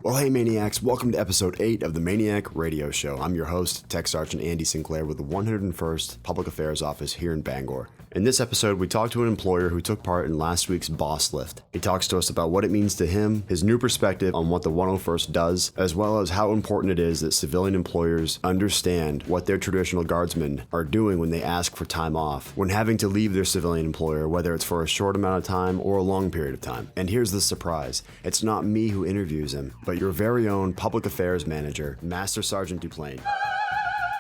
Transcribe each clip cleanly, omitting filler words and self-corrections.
Well, hey Maniacs, welcome to episode 8 of the MAINEiac radio show. I'm your host, Tech Sergeant Andy Sinclair with the 101st Public Affairs Office here in Bangor. In this episode, we talk to an employer who took part in last week's boss lift. He talks to us about what it means to him, his new perspective on what the 101st does, as well as how important it is that civilian employers understand what their traditional guardsmen are doing when they ask for time off, when having to leave their civilian employer, whether it's for a short amount of time or a long period of time. And here's the surprise. It's not me who interviews him, but your very own Public Affairs Manager, Master Sergeant Duplain,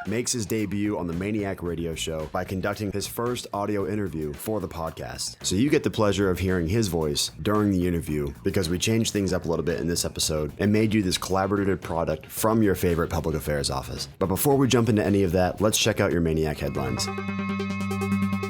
makes his debut on the MAINEiac radio show by conducting his first audio interview for the podcast. So you get the pleasure of hearing his voice during the interview because we changed things up a little bit in this episode and made you this collaborative product from your favorite public affairs office. But before we jump into any of that, let's check out your MAINEiac headlines.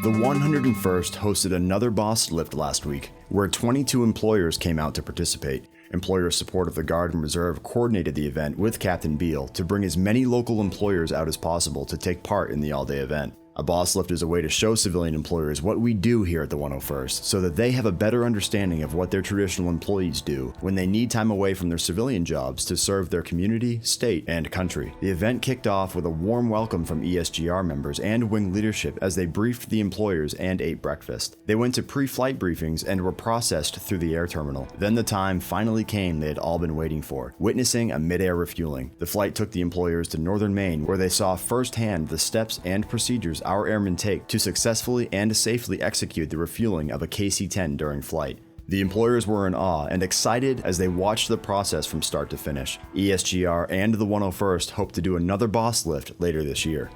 The 101st hosted another boss lift last week, where 22 employers came out to participate. Employer support of the Guard and Reserve coordinated the event with Captain Beal to bring as many local employers out as possible to take part in the all-day event. A boss lift is a way to show civilian employers what we do here at the 101st so that they have a better understanding of what their traditional employees do when they need time away from their civilian jobs to serve their community, state, and country. The event kicked off with a warm welcome from ESGR members and wing leadership as they briefed the employers and ate breakfast. They went to pre-flight briefings and were processed through the air terminal. Then the time finally came they had all been waiting for, witnessing a mid-air refueling. The flight took the employers to northern Maine, where they saw firsthand the steps and procedures our airmen take to successfully and safely execute the refueling of a KC-10 during flight. The employers were in awe and excited as they watched the process from start to finish. ESGR and the 101st hope to do another boss lift later this year.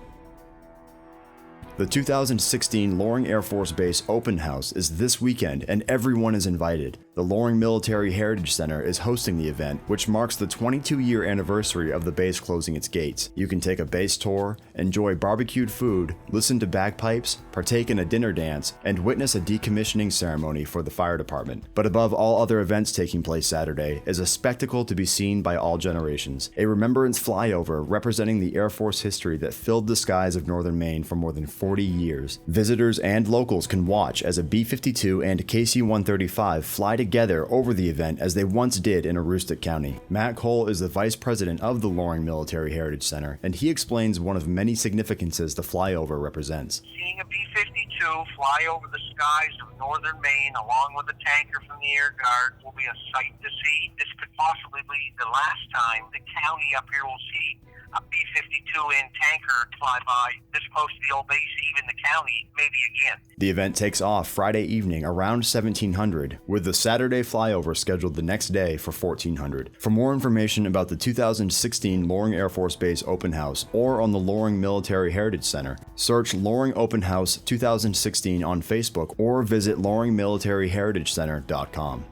The 2016 Loring Air Force Base Open House is this weekend and everyone is invited. The Loring Military Heritage Center is hosting the event, which marks the 22-year anniversary of the base closing its gates. You can take a base tour, enjoy barbecued food, listen to bagpipes, partake in a dinner dance, and witness a decommissioning ceremony for the fire department. But above all other events taking place Saturday is a spectacle to be seen by all generations. A remembrance flyover representing the Air Force history that filled the skies of northern Maine for more than 40 years. Visitors and locals can watch as a B-52 and KC-135 fly together over the event as they once did in Aroostook County. Matt Cole is the vice president of the Loring Military Heritage Center, and he explains one of many significances the flyover represents. Seeing a B-52 fly over the skies of northern Maine along with a tanker from the Air Guard will be a sight to see. This could possibly be the last time the county up here will see a B-52 and tanker fly by this close to the old base, even the county, maybe again. The event takes off Friday evening around 1700, with the Saturday flyover scheduled the next day for 1400. For more information about the 2016 Loring Air Force Base Open House or on the Loring Military Heritage Center, search Loring Open House 2016 on Facebook or visit loringmilitaryheritagecenter.com.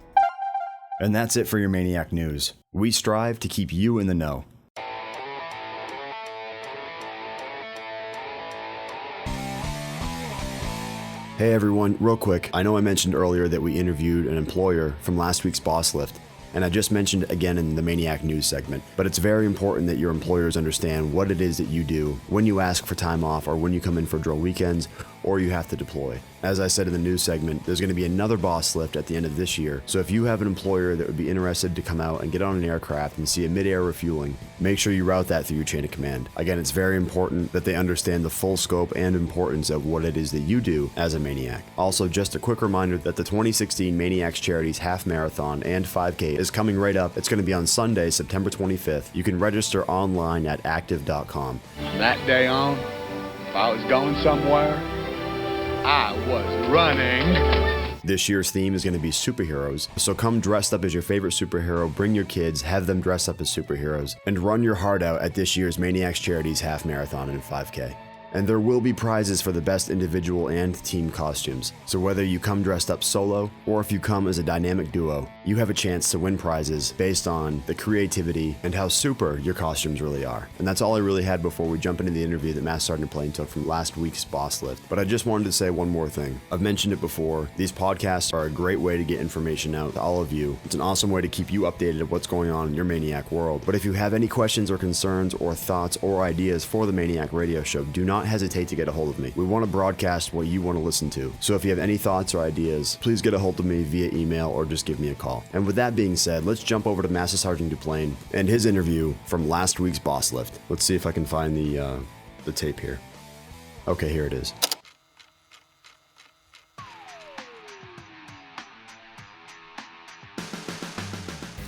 And that's it for your MAINEiac news. We strive to keep you in the know. Hey everyone, real quick, I know I mentioned earlier that we interviewed an employer from last week's boss lift, and I just mentioned again in the MAINEiac news segment, but it's very important that your employers understand what it is that you do when you ask for time off or when you come in for drill weekends or you have to deploy. As I said in the news segment, there's going to be another boss lift at the end of this year, so if you have an employer that would be interested to come out and get on an aircraft and see a mid-air refueling, make sure you route that through your chain of command. Again, it's very important that they understand the full scope and importance of what it is that you do as a MAINEiac. Also, just a quick reminder that the 2016 MAINEiacs Charities Half Marathon and 5K is coming right up. It's going to be on Sunday, September 25th. You can register online at active.com. From that day on, if I was going somewhere, I was running. This year's theme is going to be superheroes, so come dressed up as your favorite superhero, bring your kids, have them dress up as superheroes, and run your heart out at this year's MAINEiacs Charities Half Marathon and 5K. And there will be prizes for the best individual and team costumes. So whether you come dressed up solo or if you come as a dynamic duo, you have a chance to win prizes based on the creativity and how super your costumes really are. And that's all I really had before we jump into the interview that Master Sergeant Duplain took from last week's boss lift. But I just wanted to say one more thing. I've mentioned it before. These podcasts are a great way to get information out to all of you. It's an awesome way to keep you updated of what's going on in your MAINEiac world. But if you have any questions or concerns or thoughts or ideas for the MAINEiac radio show, do not not hesitate to get a hold of me. We want to broadcast what you want to listen to. So if you have any thoughts or ideas, please get a hold of me via email or just give me a call. And with that being said, let's jump over to Master Sergeant Duplain and his interview from last week's boss lift. Let's see if I can find the tape here. Okay, here it is.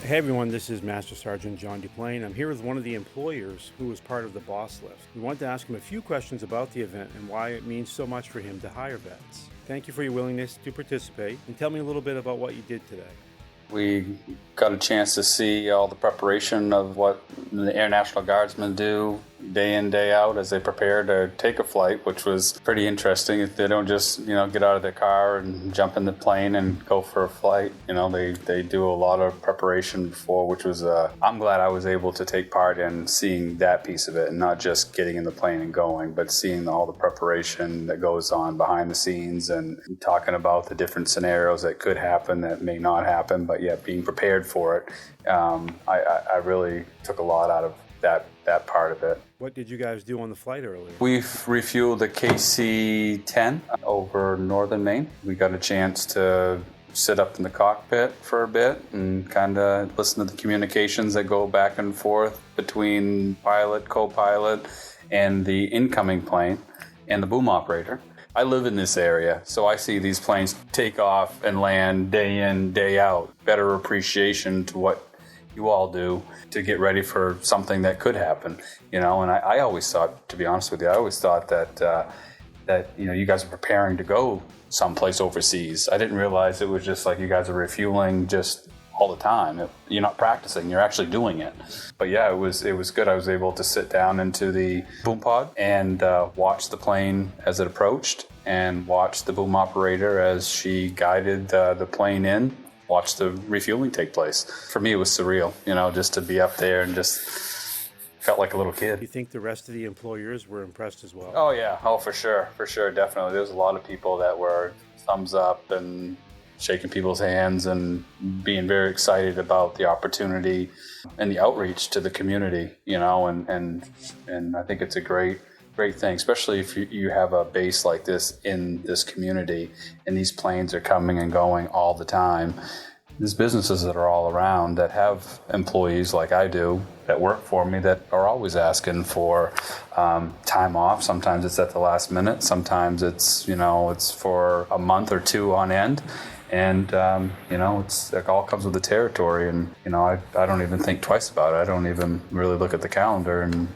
Hey everyone, this is Master Sergeant John Duplain. I'm here with one of the employers who was part of the boss lift. We wanted to ask him a few questions about the event and why it means so much for him to hire vets. Thank you for your willingness to participate, and tell me a little bit about what you did today. We got a chance to see all the preparation of what the Air National Guardsmen do day in, day out as they prepare to take a flight, which was pretty interesting. They don't just, get out of their car and jump in the plane and go for a flight. They do a lot of preparation before, which was, I'm glad I was able to take part in seeing that piece of it and not just getting in the plane and going, but seeing all the preparation that goes on behind the scenes and talking about the different scenarios that could happen, that may not happen, but yet being prepared for it. I really took a lot out of that part of it. What did you guys do on the flight earlier? We've refueled the KC-10 over northern Maine. We got a chance to sit up in the cockpit for a bit and kind of listen to the communications that go back and forth between pilot, co-pilot, and the incoming plane and the boom operator. I live in this area, so I see these planes take off and land day in, day out. Better appreciation to what you all do to get ready for something that could happen, and I always thought, to be honest with you, that you guys are preparing to go someplace overseas. I didn't realize it was just like you guys are refueling just all the time. You're not practicing, you're actually doing it. But yeah, it was good. I was able to sit down into the boom pod and watch the plane as it approached and watch the boom operator as she guided the plane in. Watch the refueling take place. For me, it was surreal, just to be up there and just felt like a little kid. Do you think the rest of the employers were impressed as well? Oh yeah, for sure, definitely. There's a lot of people that were thumbs up and shaking people's hands and being very excited about the opportunity and the outreach to the community, and I think it's a great thing, especially if you have a base like this in this community and these planes are coming and going all the time. There's businesses that are all around that have employees like I do that work for me that are always asking for time off. Sometimes it's at the last minute. Sometimes it's for a month or two on end. And, it all comes with the territory. And, I don't even think twice about it. I don't even really look at the calendar and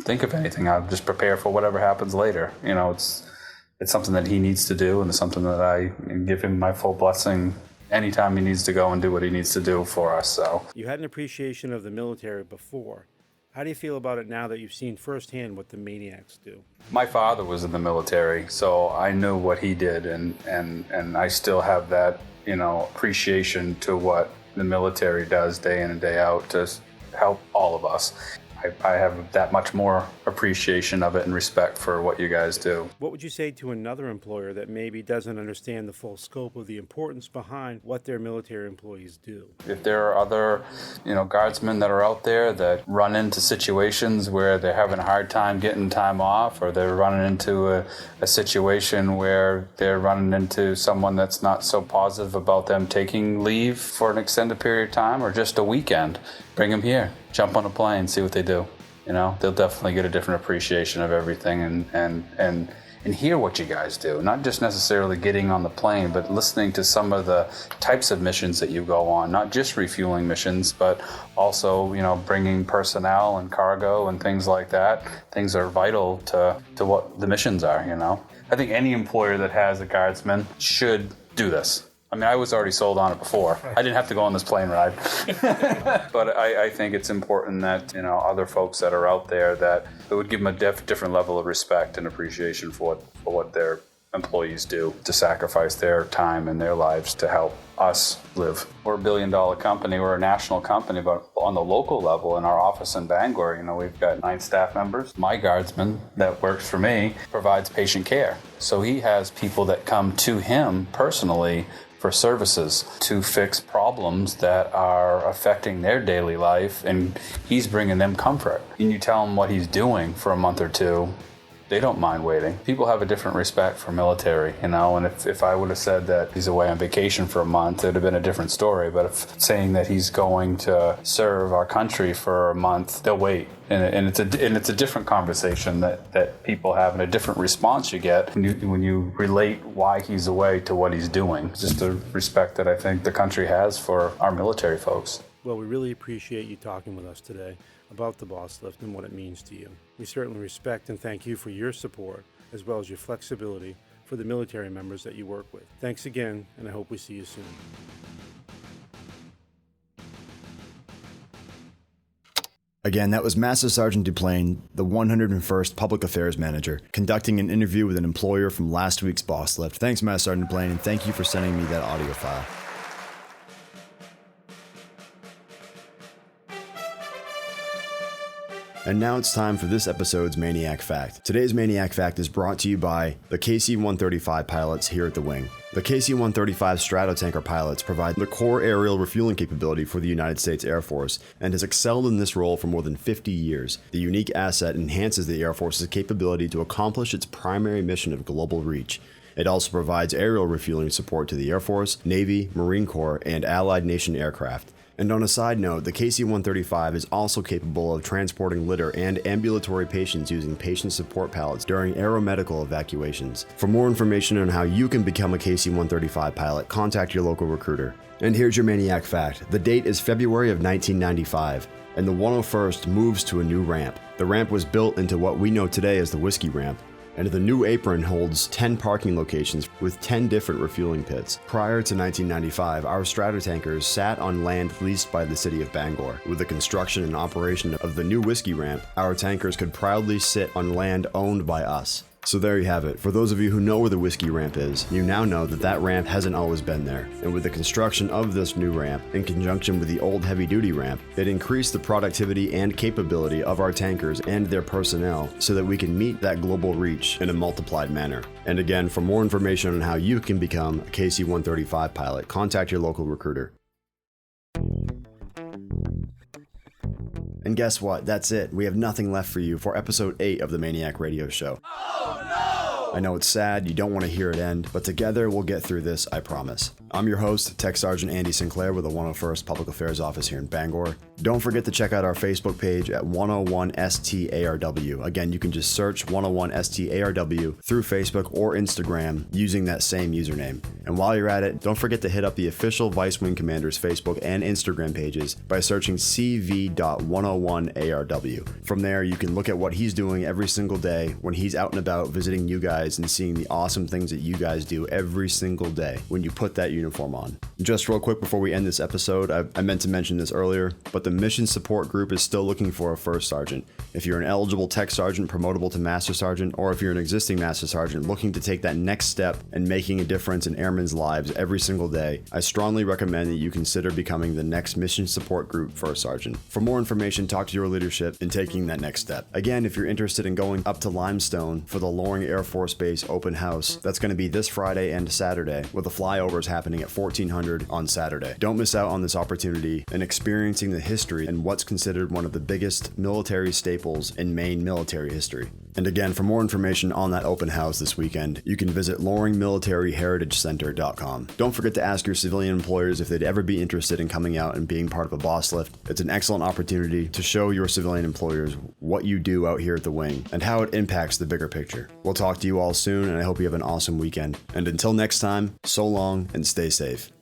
think of anything. I'll just prepare for whatever happens later. It's something that he needs to do, and it's something that I give him my full blessing anytime he needs to go and do what he needs to do for us. So you had an appreciation of the military before. How do you feel about it now that you've seen firsthand what the MAINEiacs do? My father was in the military, so I knew what he did, and I still have that, appreciation to what the military does day in and day out to help all of us. I have that much more appreciation of it and respect for what you guys do. What would you say to another employer that maybe doesn't understand the full scope of the importance behind what their military employees do? If there are other, guardsmen that are out there that run into situations where they're having a hard time getting time off, or they're running into a situation where they're running into someone that's not so positive about them taking leave for an extended period of time or just a weekend, bring them here. Jump on a plane, see what they do. They'll definitely get a different appreciation of everything and hear what you guys do. Not just necessarily getting on the plane, but listening to some of the types of missions that you go on. Not just refueling missions, but also, bringing personnel and cargo and things like that. Things are vital to what the missions are, I think any employer that has a guardsman should do this. I mean, I was already sold on it before. I didn't have to go on this plane ride. But I think it's important that, other folks that are out there that it would give them a different level of respect and appreciation for what their employees do to sacrifice their time and their lives to help us live. We're a $1 billion company, we're a national company, but on the local level in our office in Bangor, we've got 9 staff members. My guardsman that works for me provides patient care. So he has people that come to him personally for services to fix problems that are affecting their daily life, and he's bringing them comfort. And you tell him what he's doing for a month or two, they don't mind waiting. People have a different respect for military, and if I would have said that he's away on vacation for a month, it would have been a different story. But if saying that he's going to serve our country for a month, they'll wait. And it's a different conversation that people have, and a different response you get when you relate why he's away to what he's doing. Just the respect that I think the country has for our military folks. Well, we really appreciate you talking with us today about the boss lift and what it means to you. We certainly respect and thank you for your support, as well as your flexibility for the military members that you work with. Thanks again, and I hope we see you soon. Again, that was Master Sergeant Duplain, the 101st Public Affairs Manager, conducting an interview with an employer from last week's boss lift. Thanks, Master Sergeant Duplain, and thank you for sending me that audio file. And now it's time for this episode's MAINEiac Fact. Today's MAINEiac Fact is brought to you by the KC-135 pilots here at the wing. The KC-135 Stratotanker pilots provide the core aerial refueling capability for the United States Air Force and has excelled in this role for more than 50 years. The unique asset enhances the Air Force's capability to accomplish its primary mission of global reach. It also provides aerial refueling support to the Air Force, Navy, Marine Corps, and allied nation aircraft. And on a side note, the KC-135 is also capable of transporting litter and ambulatory patients using patient support pallets during aeromedical evacuations. For more information on how you can become a KC-135 pilot, contact your local recruiter. And here's your MAINEiac Fact. The date is February of 1995, and the 101st moves to a new ramp. The ramp was built into what we know today as the Whiskey Ramp, and the new apron holds 10 parking locations with 10 different refueling pits. Prior to 1995, our Stratotankers sat on land leased by the city of Bangor. With the construction and operation of the new Whiskey Ramp, our tankers could proudly sit on land owned by us. So there you have it. For those of you who know where the Whiskey Ramp is, you now know that that ramp hasn't always been there. And with the construction of this new ramp, in conjunction with the old heavy-duty ramp, it increased the productivity and capability of our tankers and their personnel so that we can meet that global reach in a multiplied manner. And again, for more information on how you can become a KC-135 pilot, contact your local recruiter. And guess what? That's it. We have nothing left for you for episode 8 of the MAINEiac Radio Show. Oh, no! I know it's sad, you don't want to hear it end, but together we'll get through this, I promise. I'm your host, Tech Sergeant Andy Sinclair with the 101st Public Affairs Office here in Bangor. Don't forget to check out our Facebook page at 101STARW. Again, you can just search 101STARW through Facebook or Instagram using that same username. And while you're at it, don't forget to hit up the official Vice Wing Commander's Facebook and Instagram pages by searching CV.101ARW. From there, you can look at what he's doing every single day when he's out and about visiting you guys and seeing the awesome things that you guys do every single day when you put that uniform on. Just real quick before we end this episode, I meant to mention this earlier, but the Mission Support Group is still looking for a first sergeant. If you're an eligible tech sergeant promotable to master sergeant, or if you're an existing master sergeant looking to take that next step and making a difference in airmen's lives every single day, I strongly recommend that you consider becoming the next Mission Support Group first sergeant. For more information, talk to your leadership in taking that next step. Again, if you're interested in going up to Limestone for the Loring Air Force Base open house, that's going to be this Friday and Saturday, with the flyovers happening at 1400 on Saturday. Don't miss out on this opportunity in experiencing the history and what's considered one of the biggest military staples in Maine military history. And again, for more information on that open house this weekend, you can visit LoringMilitaryHeritageCenter.com. Don't forget to ask your civilian employers if they'd ever be interested in coming out and being part of a boss lift. It's an excellent opportunity to show your civilian employers what you do out here at the wing and how it impacts the bigger picture. We'll talk to you all soon, and I hope you have an awesome weekend. And until next time, so long and stay safe.